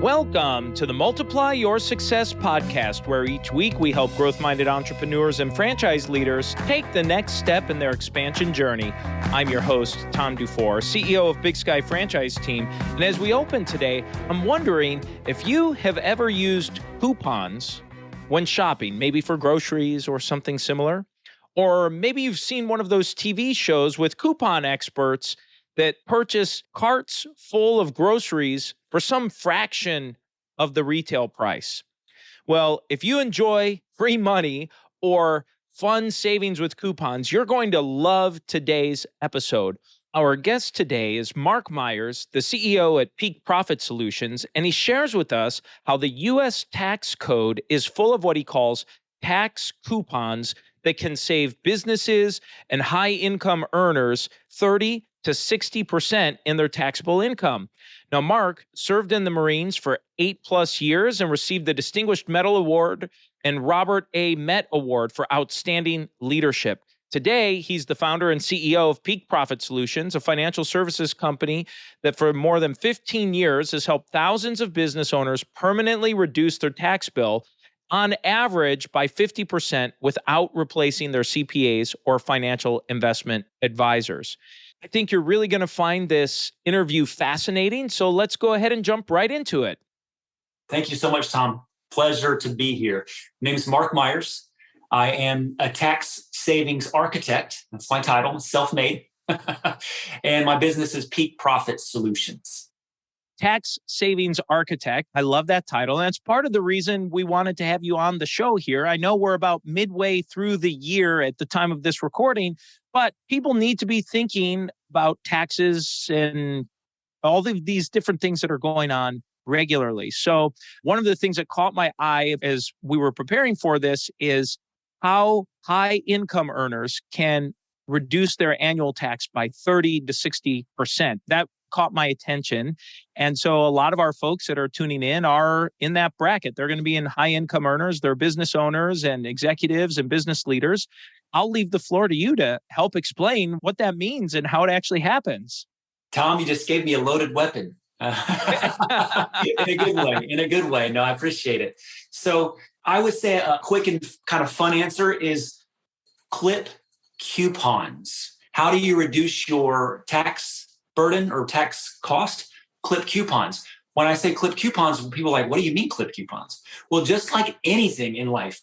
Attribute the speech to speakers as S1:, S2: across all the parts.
S1: Welcome to the Multiply Your Success podcast, where each week we help growth-minded entrepreneurs and franchise leaders take the next step in their expansion journey. I'm your host, Tom Dufour, CEO of Big Sky Franchise Team. And as we open today, I'm wondering if you have ever used coupons when shopping, maybe for groceries or something similar. Or maybe you've seen one of those TV shows with coupon experts that purchase carts full of groceries for some fraction of the retail price. Well, if you enjoy free money or fun savings with coupons, you're going to love today's episode. Our guest today is Mark Myers, the CEO at Peak Profit Solutions, and he shares with us how the U.S. tax code is full of what he calls tax coupons that can save businesses and high-income earners 30 to 60% in their taxable income. Now, Mark served in the Marines for 8+ years and received the Distinguished Mette Award and Robert A. Mette Award for outstanding leadership. Today, he's the founder and CEO of Peak Profit Solutions, a financial services company that for more than 15 years has helped thousands of business owners permanently reduce their tax bill on average by 50% without replacing their CPAs or financial investment advisors. I think you're really going to find this interview fascinating, so let's go ahead and jump right into it.
S2: Thank you so much, Tom. Pleasure to be here. My name is Mark Myers. I am a tax savings architect. That's my title, self-made. And my business is Peak Profit Solutions.
S1: Tax savings architect. I love that title. And it's part of the reason we wanted to have you on the show here. I know we're about midway through the year at the time of this recording, but people need to be thinking about taxes and all of these different things that are going on regularly. So one of the things that caught my eye as we were preparing for this is how high income earners can reduce their annual tax by 30 to 60%. That caught my attention. And so a lot of our folks that are tuning in are in that bracket. They're going to be in high income earners, they're business owners and executives and business leaders. I'll leave the floor to you to help explain what that means and how it actually happens.
S2: Tom, you just gave me a loaded weapon. In a good way. No, I appreciate it. So I would say a quick and kind of fun answer is clip coupons. How do you reduce your tax burden or tax cost? Clip coupons. When I say clip coupons, people are like, what do you mean clip coupons? Well, just like anything in life,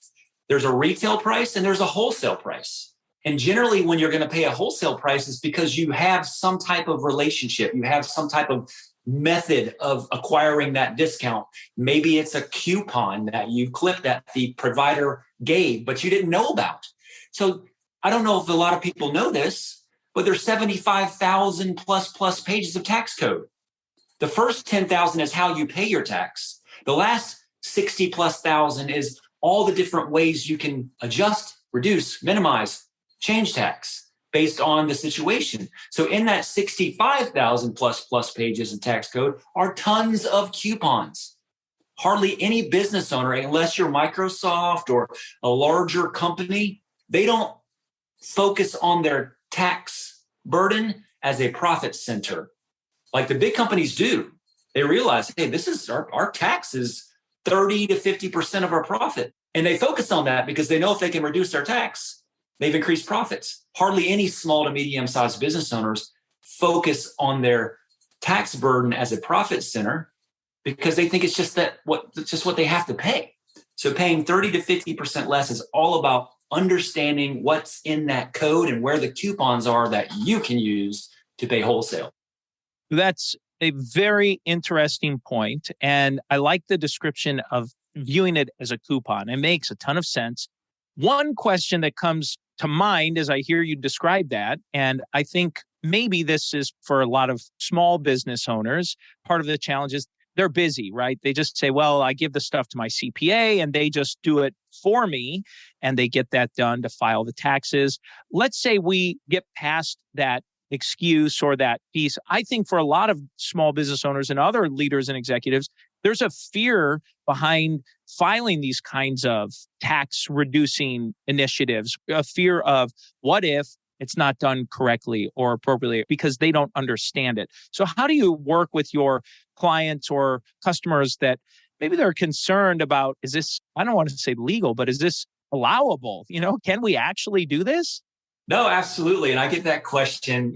S2: there's a retail price and there's a wholesale price. And generally when you're going to pay a wholesale price is because you have some type of relationship. You have some type of method of acquiring that discount. Maybe it's a coupon that you clip that the provider gave, but you didn't know about. So I don't know if a lot of people know this, but there's 75,000 plus pages of tax code. The first 10,000 is how you pay your tax. The last 60,000+ is all the different ways you can adjust, reduce, minimize, change tax based on the situation. So in that 65,000+ pages of tax code are tons of coupons. Hardly any business owner, unless you're Microsoft or a larger company, they don't focus on their tax burden as a profit center. Like the big companies do. They realize, hey, this is our tax is 30 to 50% of our profit. And they focus on that because they know if they can reduce their tax, they've increased profits. Hardly any small to medium-sized business owners focus on their tax burden as a profit center because they think it's just what they have to pay. So paying 30 to 50% less is all about understanding what's in that code and where the coupons are that you can use to pay wholesale.
S1: That's a very interesting point. And I like the description of viewing it as a coupon. It makes a ton of sense. One question that comes to mind as I hear you describe that, and I think maybe this is for a lot of small business owners, part of the challenge is they're busy, right? They just say, well, I give the stuff to my CPA and they just do it for me and they get that done to file the taxes. Let's say we get past that excuse or that piece. I think for a lot of small business owners and other leaders and executives, there's a fear behind filing these kinds of tax reducing initiatives, a fear of what if it's not done correctly or appropriately because they don't understand it. So how do you work with your clients or customers that maybe they're concerned about, is this, I don't want to say legal, but is this allowable? Can we actually do this?
S2: No, absolutely. And I get that question,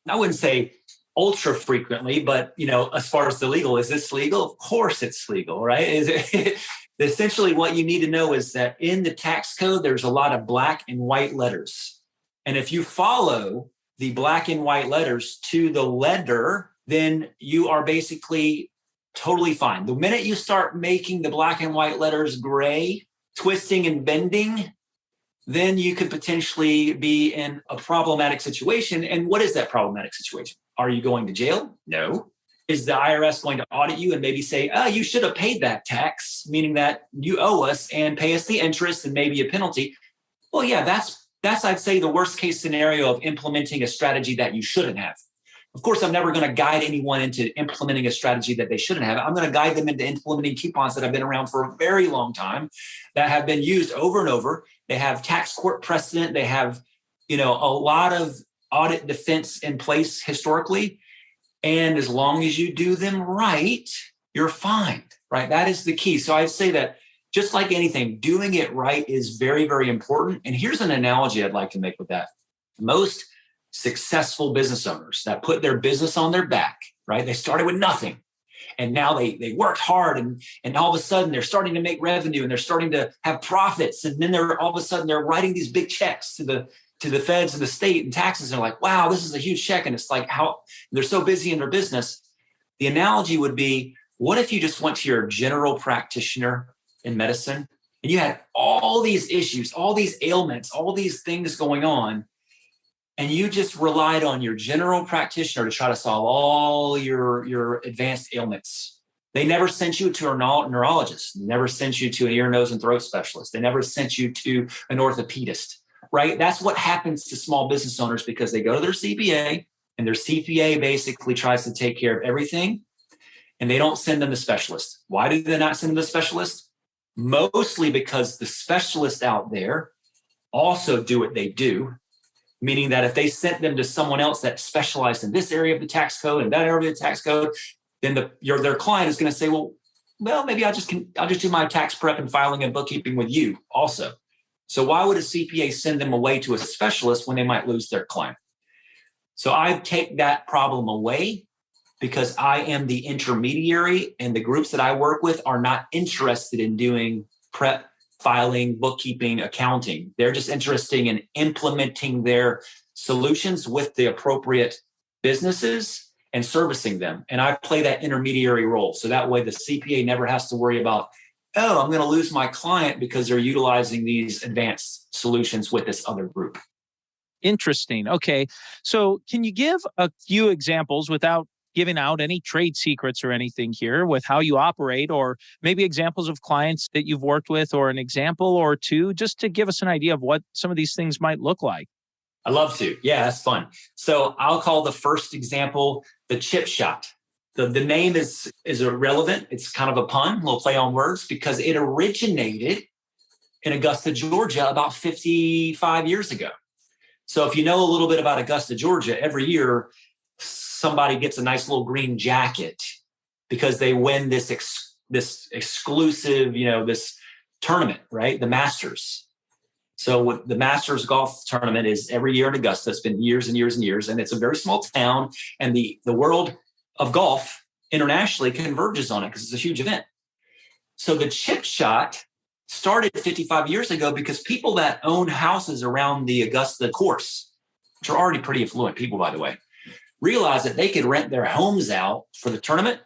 S2: I wouldn't say ultra frequently, but, as far as the legal, is this legal? Of course it's legal, right? Is it, essentially what you need to know is that in the tax code, there's a lot of black and white letters. And if you follow the black and white letters to the letter, then you are basically totally fine. The minute you start making the black and white letters gray, twisting and bending, then you could potentially be in a problematic situation. And what is that problematic situation? Are you going to jail? No. Is the IRS going to audit you and maybe say, oh, you should have paid that tax, meaning that you owe us, and pay us the interest and maybe a penalty? Well, yeah, that's I'd say the worst case scenario of implementing a strategy that you shouldn't have. Of course, I'm never going to guide anyone into implementing a strategy that they shouldn't have. I'm going to guide them into implementing coupons that have been around for a very long time, that have been used over and over. They have tax court precedent. They have, a lot of audit defense in place historically. And as long as you do them right, you're fine, right? That is the key. So I'd say that just like anything, doing it right is very, very important. And here's an analogy I'd like to make with that. Most successful business owners that put their business on their back, right? They started with nothing. And now they worked hard and all of a sudden they're starting to make revenue and they're starting to have profits. And then all of a sudden they're writing these big checks to the feds and the state and taxes. And they're like, wow, this is a huge check. And it's like, how they're so busy in their business. The analogy would be, what if you just went to your general practitioner in medicine and you had all these issues, all these ailments, all these things going on, and you just relied on your general practitioner to try to solve all your advanced ailments? They never sent you to a neurologist. They never sent you to an ear, nose, and throat specialist. They never sent you to an orthopedist, right? That's what happens to small business owners, because they go to their CPA and their CPA basically tries to take care of everything, and they don't send them to specialists. Why do they not send them to specialists? Mostly because the specialists out there also do what they do, meaning that if they sent them to someone else that specialized in this area of the tax code and that area of the tax code, then their client is going to say, well, maybe I'll just do my tax prep and filing and bookkeeping with you also. So why would a CPA send them away to a specialist when they might lose their client? So I take that problem away, because I am the intermediary, and the groups that I work with are not interested in doing prep, filing, bookkeeping, accounting. They're just interested in implementing their solutions with the appropriate businesses and servicing them. And I play that intermediary role. So that way the CPA never has to worry about, oh, I'm going to lose my client because they're utilizing these advanced solutions with this other group.
S1: Interesting. Okay. So can you give a few examples, without giving out any trade secrets or anything here, with how you operate, or maybe examples of clients that you've worked with, or an example or two, just to give us an idea of what some of these things might look like?
S2: I love to. Yeah, that's fun. So I'll call the first example the chip shot. The name is irrelevant. It's kind of a pun, a little play on words, because it originated in Augusta, Georgia about 55 years ago. So if you know a little bit about Augusta, Georgia, every year somebody gets a nice little green jacket because they win this exclusive, this tournament, right? The Masters. So the Masters golf tournament is every year in Augusta. It's been years and years and years, and it's a very small town, and the world of golf internationally converges on it because it's a huge event. So the chip shot started 55 years ago because people that own houses around the Augusta course, which are already pretty affluent people, by the way, realized that they could rent their homes out for the tournament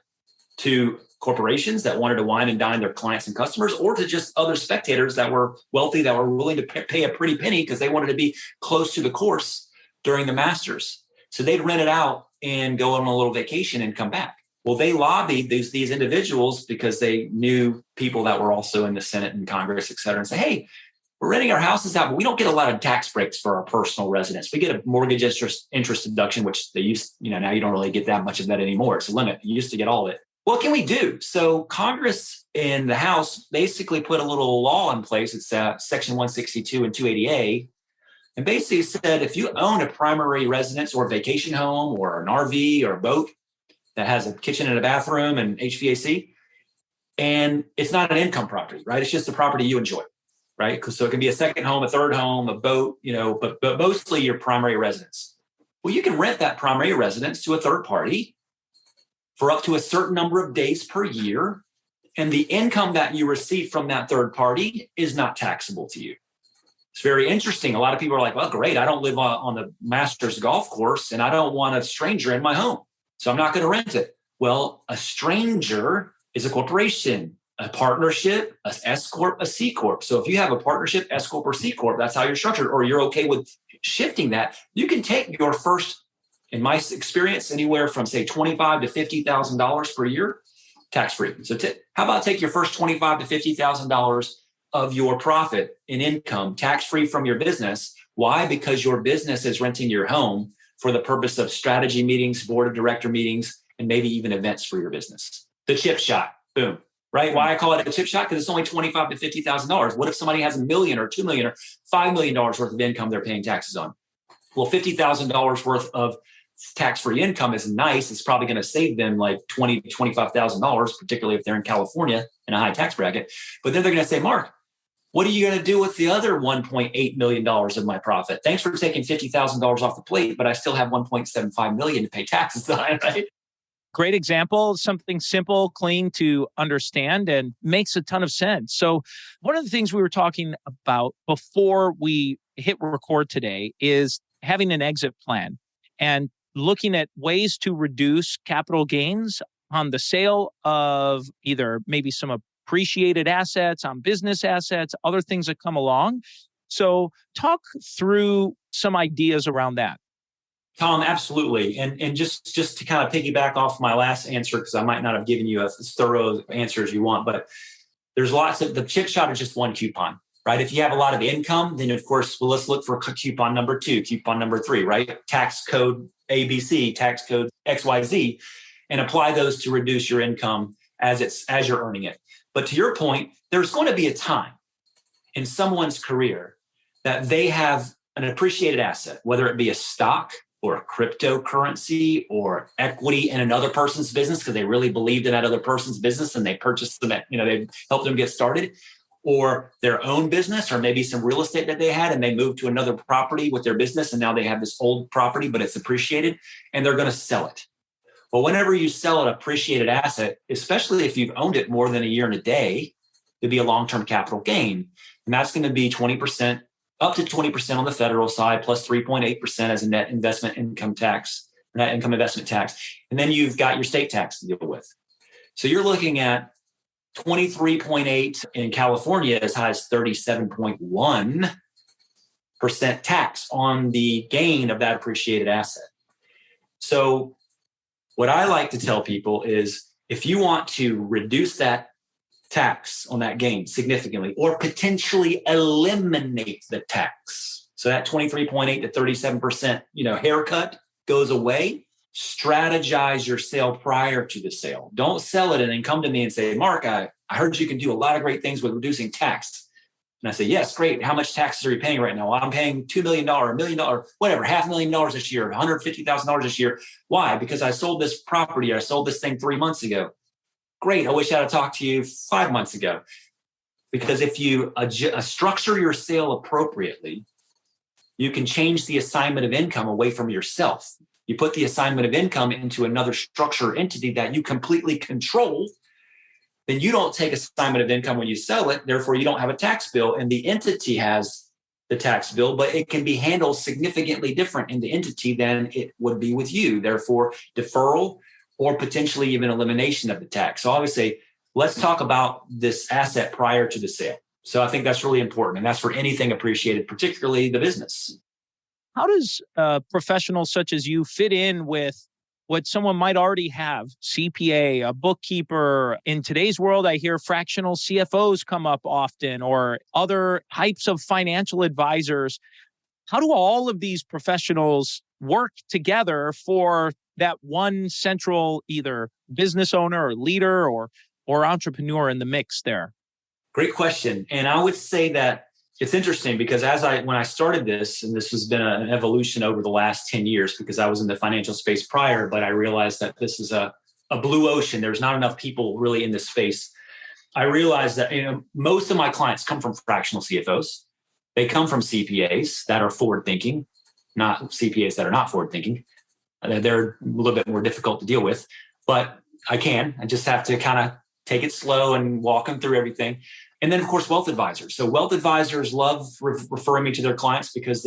S2: to corporations that wanted to wine and dine their clients and customers, or to just other spectators that were wealthy, that were willing to pay a pretty penny because they wanted to be close to the course during the Masters. So they'd rent it out and go on a little vacation and come back. Well, they lobbied these individuals, because they knew people that were also in the Senate and Congress, et cetera, and say, hey, we're renting our houses out, but we don't get a lot of tax breaks for our personal residence. We get a mortgage interest deduction, which they used, now you don't really get that much of that anymore. It's a limit. You used to get all of it. What can we do? So Congress and the House basically put a little law in place. It's Section 162 and 280A, And basically said, if you own a primary residence or vacation home or an RV or a boat that has a kitchen and a bathroom and HVAC, and it's not an income property, right? It's just a property you enjoy, right? So it can be a second home, a third home, a boat, but mostly your primary residence. Well, you can rent that primary residence to a third party for up to a certain number of days per year. And the income that you receive from that third party is not taxable to you. It's very interesting. A lot of people are like, well, great. I don't live on the Masters golf course and I don't want a stranger in my home, so I'm not going to rent it. Well, a stranger is a corporation, a partnership, a S Corp, a C Corp. So if you have a partnership, S Corp or C Corp, that's how you're structured, or you're okay with shifting that. You can take your first, in my experience, anywhere from say $25,000 to $50,000 per year, tax-free. So how about take your first $25,000 to $50,000 of your profit in income tax-free from your business. Why? Because your business is renting your home for the purpose of strategy meetings, board of director meetings, and maybe even events for your business. The chip shot, boom, right? Why I call it a chip shot? Because it's only $25,000 to $50,000. What if somebody has $1 million or $2 million or $5 million worth of income they're paying taxes on? Well, $50,000 worth of tax-free income is nice. It's probably going to save them like $20,000 to $25,000, particularly if they're in California in a high tax bracket. But then they're going to say, Mark, what are you going to do with the other $1.8 million of my profit? Thanks for taking $50,000 off the plate, but I still have $1.75 million to pay taxes on, right?
S1: Great example, something simple, clean to understand, and makes a ton of sense. So one of the things we were talking about before we hit record today is having an exit plan and looking at ways to reduce capital gains on the sale of either maybe some appreciated assets, on business assets, other things that come along. So talk through some ideas around that.
S2: Tom, absolutely. And just to kind of piggyback off my last answer, because I might not have given you as thorough answer as you want, but there's lots of, the chip shot is just one coupon, right? If you have a lot of income, then of course, well, let's look for coupon number 2, coupon number 3, right? Tax code ABC, tax code XYZ, and apply those to reduce your income as you're earning it. But to your point, there's going to be a time in someone's career that they have an appreciated asset, whether it be a stock or a cryptocurrency or equity in another person's business because they really believed in that other person's business and they purchased them, they helped them get started, or their own business, or maybe some real estate that they had and they moved to another property with their business and now they have this old property, but it's appreciated and they're going to sell it. Well, whenever you sell an appreciated asset, especially if you've owned it more than a year and a day, it'd be a long-term capital gain. And that's going to be 20%, up to 20% on the federal side, plus 3.8% as a net investment income tax, net income investment tax. And then you've got your state tax to deal with. So you're looking at 23.8 in California, as high as 37.1% tax on the gain of that appreciated asset. So what I like to tell people is if you want to reduce that tax on that gain significantly or potentially eliminate the tax, so that 23.8 to 37%, haircut goes away, strategize your sale prior to the sale. Don't sell it and then come to me and say, Mark, I heard you can do a lot of great things with reducing tax. And I say, yes, great. How much taxes are you paying right now? Well, I'm paying $2 million, $1 million, whatever, $500,000 this year, $150,000 this year. Why? Because I sold this property. I sold this thing 3 months ago. Great. I wish I had talked to you 5 months ago. Because if you structure your sale appropriately, you can change the assignment of income away from yourself. You put the assignment of income into another structure or entity that you completely control. Then you don't take assignment of income when you sell it. Therefore, you don't have a tax bill and the entity has the tax bill, but it can be handled significantly different in the entity than it would be with you. Therefore, deferral or potentially even elimination of the tax. So obviously, let's talk about this asset prior to the sale. So I think that's really important. And that's for anything appreciated, particularly the business.
S1: How does professionals such as you fit in with what someone might already have? CPA, a bookkeeper. In today's world, I hear fractional CFOs come up often, or other types of financial advisors. How do all of these professionals work together for that one central either business owner or leader or entrepreneur in the mix there?
S2: Great question. And I would say that it's interesting because when I started this, and this has been an evolution over the last 10 years because I was in the financial space prior, but I realized that this is a blue ocean. There's not enough people really in this space. I realized that most of my clients come from fractional CFOs. They come from CPAs that are forward thinking, not CPAs that are not forward thinking. They're a little bit more difficult to deal with, but I just have to kind of take it slow and walk them through everything. And then, of course, wealth advisors. So wealth advisors love referring me to their clients because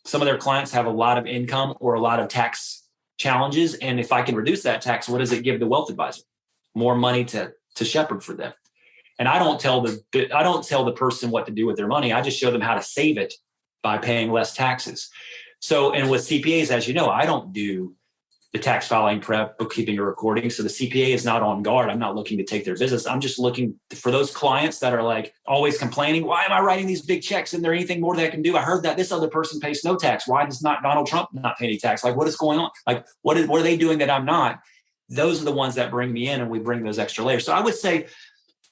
S2: some of their clients have a lot of income or a lot of tax challenges. And if I can reduce that tax, what does it give the wealth advisor? More money to shepherd for them. And I don't tell the person what to do with their money. I just show them how to save it by paying less taxes. So, and with CPAs, as you know, I don't do the tax filing prep, bookkeeping, or recording. So the CPA is not on guard. I'm not looking to take their business. I'm just looking for those clients that are like always complaining. Why am I writing these big checks? Is there anything more that I can do? I heard that this other person pays no tax. Why does not Donald Trump not pay any tax? Like, what is going on? Like, what are they doing that I'm not? Those are the ones that bring me in, and we bring those extra layers. So I would say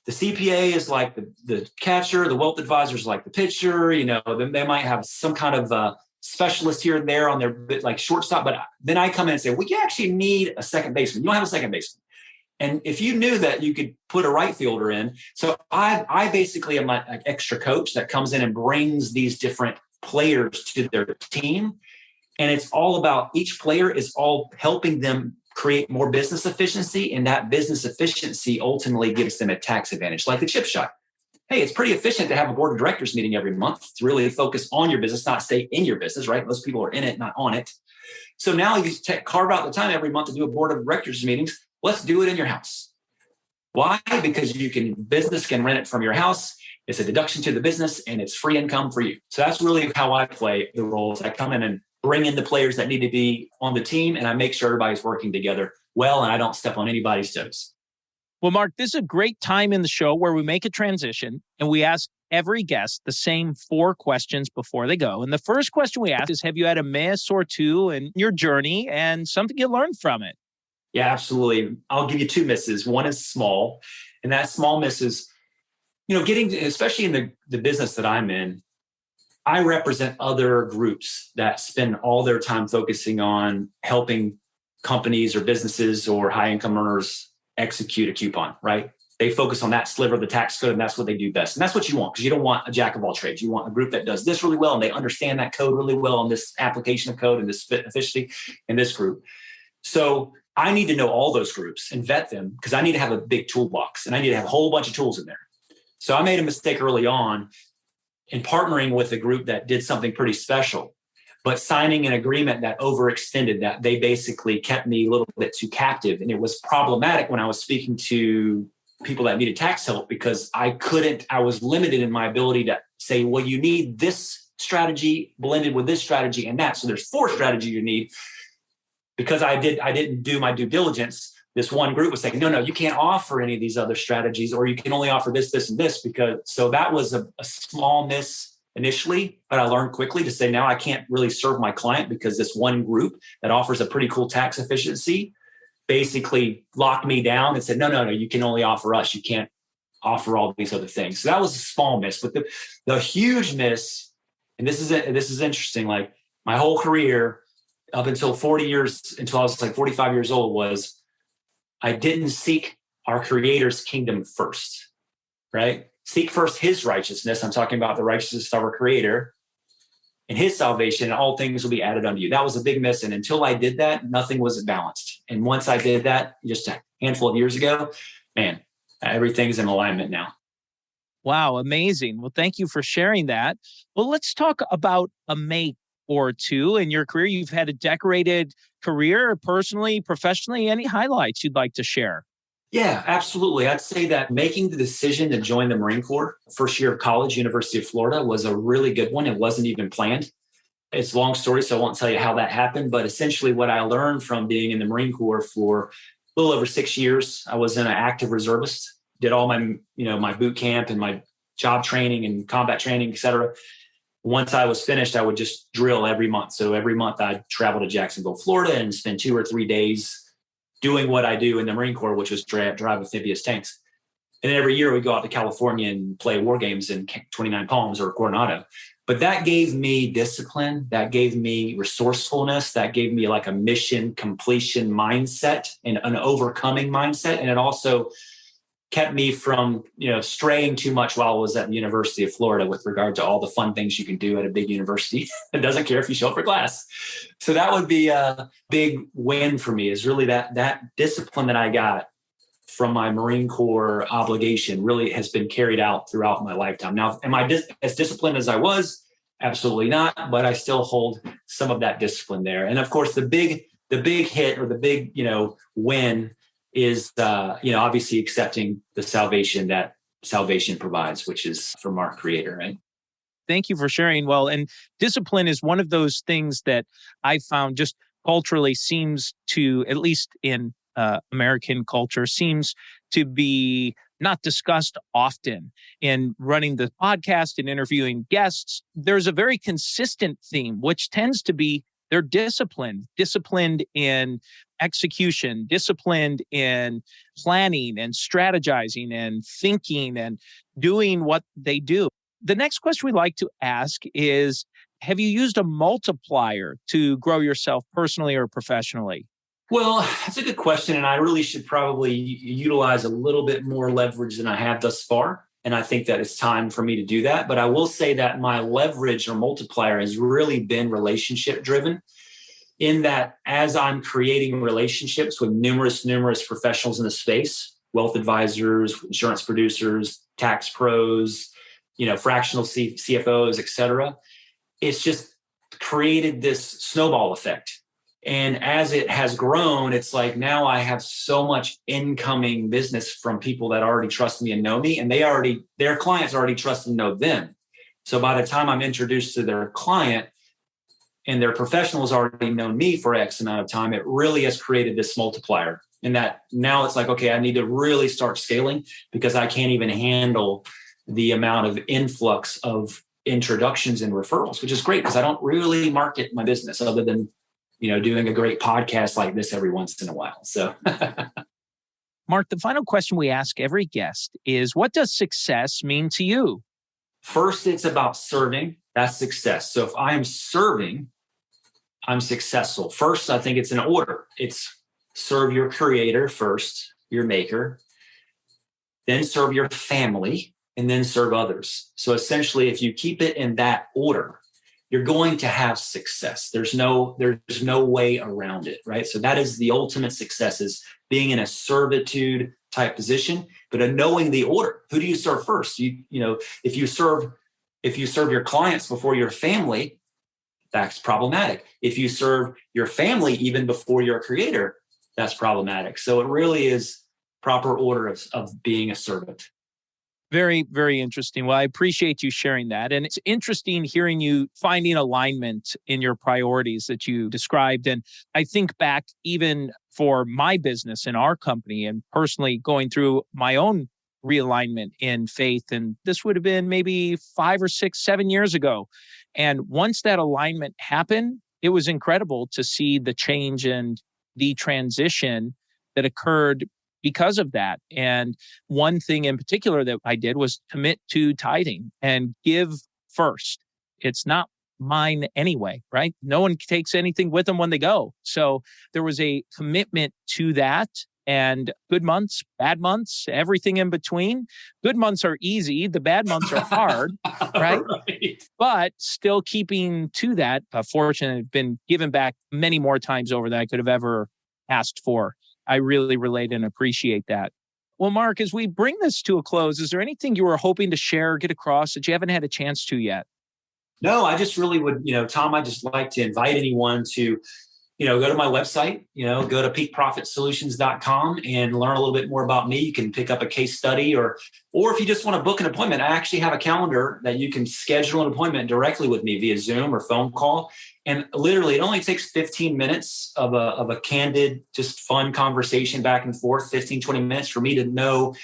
S2: the CPA is like the catcher, the wealth advisor is like the pitcher. They might have some kind of specialist here and there on their like shortstop, but then I come in and say, well, you actually need a second baseman. You don't have a second baseman. And if you knew that, you could put a right fielder in. So I basically am an extra coach that comes in and brings these different players to their team. And it's all about each player is all helping them create more business efficiency. And that business efficiency ultimately gives them a tax advantage, like the chip shot. Hey, it's pretty efficient to have a board of directors meeting every month to really focus on your business, not stay in your business, right? Most people are in it, not on it. So now you carve out the time every month to do a board of directors meetings. Let's do it in your house. Why? Because business can rent it from your house. It's a deduction to the business and it's free income for you. So that's really how I play the roles. I come in and bring in the players that need to be on the team, and I make sure everybody's working together well, and I don't step on anybody's toes.
S1: Well, Mark, this is a great time in the show where we make a transition and we ask every guest the same 4 questions before they go. And the first question we ask is, have you had a miss or two in your journey and something you learned from it?
S2: Yeah, absolutely. I'll give you 2 misses. One is small, and that small miss is, especially in the business that I'm in, I represent other groups that spend all their time focusing on helping companies or businesses or high income earners execute a coupon, right? They focus on that sliver of the tax code, and that's what they do best. And that's what you want, because you don't want a jack of all trades. You want a group that does this really well, and they understand that code really well, and this application of code and this efficiency in this group. So I need to know all those groups and vet them, because I need to have a big toolbox, and I need to have a whole bunch of tools in there. So I made a mistake early on in partnering with a group that did something pretty special, but signing an agreement that overextended, that they basically kept me a little bit too captive. And it was problematic when I was speaking to people that needed tax help, because I was limited in my ability to say, well, you need this strategy blended with this strategy and that. So there's 4 strategies you need. Because I didn't do my due diligence, this one group was saying, no, you can't offer any of these other strategies, or you can only offer this, this, and this. So that was a small miss initially, but I learned quickly to say, now I can't really serve my client, because this one group that offers a pretty cool tax efficiency basically locked me down and said, no, you can only offer us. You can't offer all these other things. So that was a small miss. But the huge miss, and this is interesting, like my whole career up until 40 years, until I was like 45 years old, was I didn't seek our Creator's kingdom first, right? Seek first his righteousness. I'm talking about the righteousness of our Creator and his salvation, and all things will be added unto you. That was a big miss. And until I did that, nothing was balanced. And once I did that, just a handful of years ago, man, everything's in alignment now.
S1: Wow, amazing. Well, thank you for sharing that. Well, let's talk about a make or two in your career. You've had a decorated career, personally, professionally. Any highlights you'd like to share?
S2: Yeah, absolutely. I'd say that making the decision to join the Marine Corps first year of college, University of Florida, was a really good one. It wasn't even planned. It's a long story, so I won't tell you how that happened. But essentially what I learned from being in the Marine Corps for a little over 6 years, I was an active reservist, did all my, my boot camp and my job training and combat training, et cetera. Once I was finished, I would just drill every month. So every month I'd travel to Jacksonville, Florida, and spend 2 or 3 days doing what I do in the Marine Corps, which was drive amphibious tanks. And then every year we go out to California and play war games in 29 Palms or Coronado. But that gave me discipline. That gave me resourcefulness. That gave me like a mission completion mindset and an overcoming mindset. And it also kept me from, straying too much while I was at the University of Florida with regard to all the fun things you can do at a big university. It doesn't care if you show up for class. So that would be a big win for me, is really that discipline that I got from my Marine Corps obligation really has been carried out throughout my lifetime. Now, am I as disciplined as I was? Absolutely not, but I still hold some of that discipline there. And of course, the big hit or the big, win is, obviously accepting the salvation that salvation provides, which is from our Creator, right?
S1: Thank you for sharing. Well, and discipline is one of those things that I found just culturally seems to, at least in American culture, seems to be not discussed often. In running the podcast and interviewing guests, there's a very consistent theme, which tends to be they're disciplined in execution, disciplined in planning and strategizing and thinking and doing what they do. The next question we like to ask is, have you used a multiplier to grow yourself personally or professionally?
S2: Well, that's a good question. And I really should probably utilize a little bit more leverage than I have thus far. And I think that it's time for me to do that. But I will say that my leverage or multiplier has really been relationship driven, in that as I'm creating relationships with numerous professionals in the space, wealth advisors, insurance producers, tax pros, fractional CFOs, et cetera, it's just created this snowball effect. And as it has grown, it's like now I have so much incoming business from people that already trust me and know me, and their clients already trust and know them. So by the time I'm introduced to their client and their professionals already known me for X amount of time, it really has created this multiplier. And that now it's like, okay, I need to really start scaling because I can't even handle the amount of influx of introductions and referrals, which is great because I don't really market my business other than doing a great podcast like this every once in a while. So,
S1: Mark, the final question we ask every guest is, what does success mean to you?
S2: First, it's about serving. That's success. So if I am serving, I'm successful. First, I think it's an order. It's serve your Creator first, your maker, then serve your family, and then serve others. So essentially, if you keep it in that order, you're going to have success. There's no way around it, right? So that is the ultimate success, is being in a servitude type position, but knowing the order. Who do you serve first? If you serve your clients before your family, that's problematic. If you serve your family even before your Creator, that's problematic. So it really is proper order of being a servant.
S1: Very, very interesting. Well, I appreciate you sharing that. And it's interesting hearing you finding alignment in your priorities that you described. And I think back even for my business and our company, and personally going through my own realignment in faith. And this would have been maybe 5 or 6, 7 years ago. And once that alignment happened, it was incredible to see the change and the transition that occurred because of that. And one thing in particular that I did was commit to tithing and give first. It's not mine anyway, right? No one takes anything with them when they go. So there was a commitment to that. And good months, bad months, everything in between. Good months are easy. The bad months are hard, right?
S2: Right.
S1: But still keeping to that. Fortunately, I've been given back many more times over than I could have ever asked for. I really relate and appreciate that. Well, Mark, as we bring this to a close, is there anything you were hoping to share or get across that you haven't had a chance to yet?
S2: No, I just really would, Tom, I just like to invite anyone to, go to my website, go to peakprofitsolutions.com and learn a little bit more about me. You can pick up a case study or if you just want to book an appointment, I actually have a calendar that you can schedule an appointment directly with me via Zoom or phone call. And literally it only takes 15 minutes of a candid, just fun conversation back and forth, 15, 20 minutes for me to know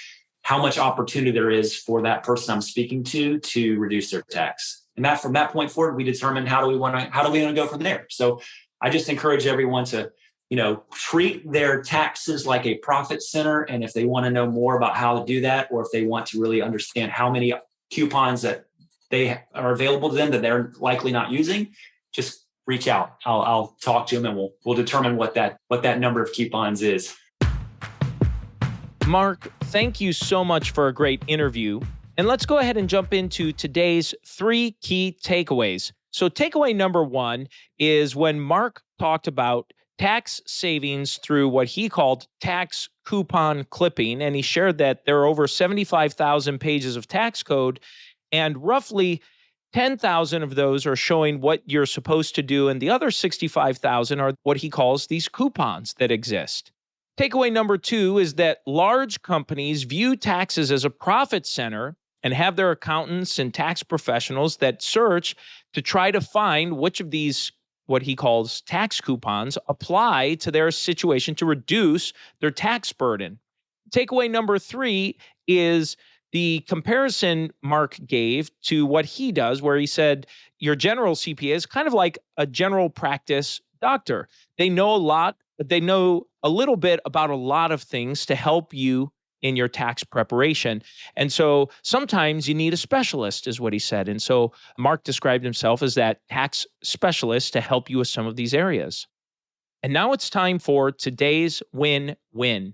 S2: how much opportunity there is for that person I'm speaking to reduce their tax. And that from that point forward, we determine how do we want to go from there. So I just encourage everyone to, treat their taxes like a profit center. And if they want to know more about how to do that, or if they want to really understand how many coupons that they are available to them that they're likely not using, just reach out. I'll talk to them and we'll determine what that number of coupons is.
S1: Mark, thank you so much for a great interview. And let's go ahead and jump into today's 3 key takeaways. So takeaway number 1 is when Mark talked about tax savings through what he called tax coupon clipping, and he shared that there are over 75,000 pages of tax code, and roughly 10,000 of those are showing what you're supposed to do, and the other 65,000 are what he calls these coupons that exist. Takeaway number 2 is that large companies view taxes as a profit center and have their accountants and tax professionals that search to try to find which of these, what he calls tax coupons, apply to their situation to reduce their tax burden. Takeaway number 3 is the comparison Mark gave to what he does, where he said your general CPA is kind of like a general practice doctor. They know a lot, but they know a little bit about a lot of things to help you in your tax preparation. And so sometimes you need a specialist, is what he said. And so Mark described himself as that tax specialist to help you with some of these areas. And now it's time for today's win-win.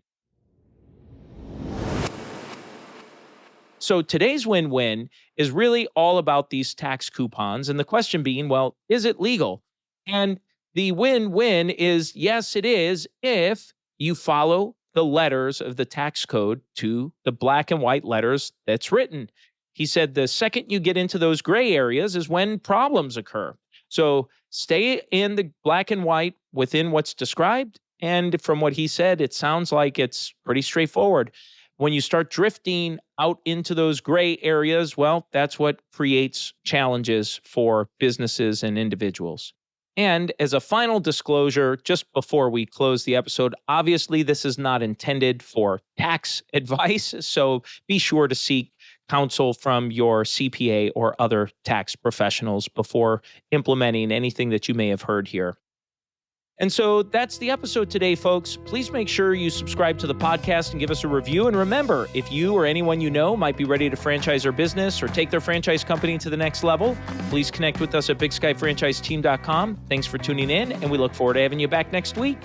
S1: So today's win-win is really all about these tax coupons. And the question being, well, is it legal? And the win-win is, yes, it is, if you follow the letters of the tax code to the black and white letters that's written. He said the second you get into those gray areas is when problems occur. So stay in the black and white within what's described. And from what he said, it sounds like it's pretty straightforward. When you start drifting out into those gray areas, well, that's what creates challenges for businesses and individuals. And as a final disclosure, just before we close the episode, obviously this is not intended for tax advice, so be sure to seek counsel from your CPA or other tax professionals before implementing anything that you may have heard here. And so that's the episode today, folks. Please make sure you subscribe to the podcast and give us a review. And remember, if you or anyone you know might be ready to franchise their business or take their franchise company to the next level, please connect with us at BigSkyFranchiseTeam.com. Thanks for tuning in, and we look forward to having you back next week.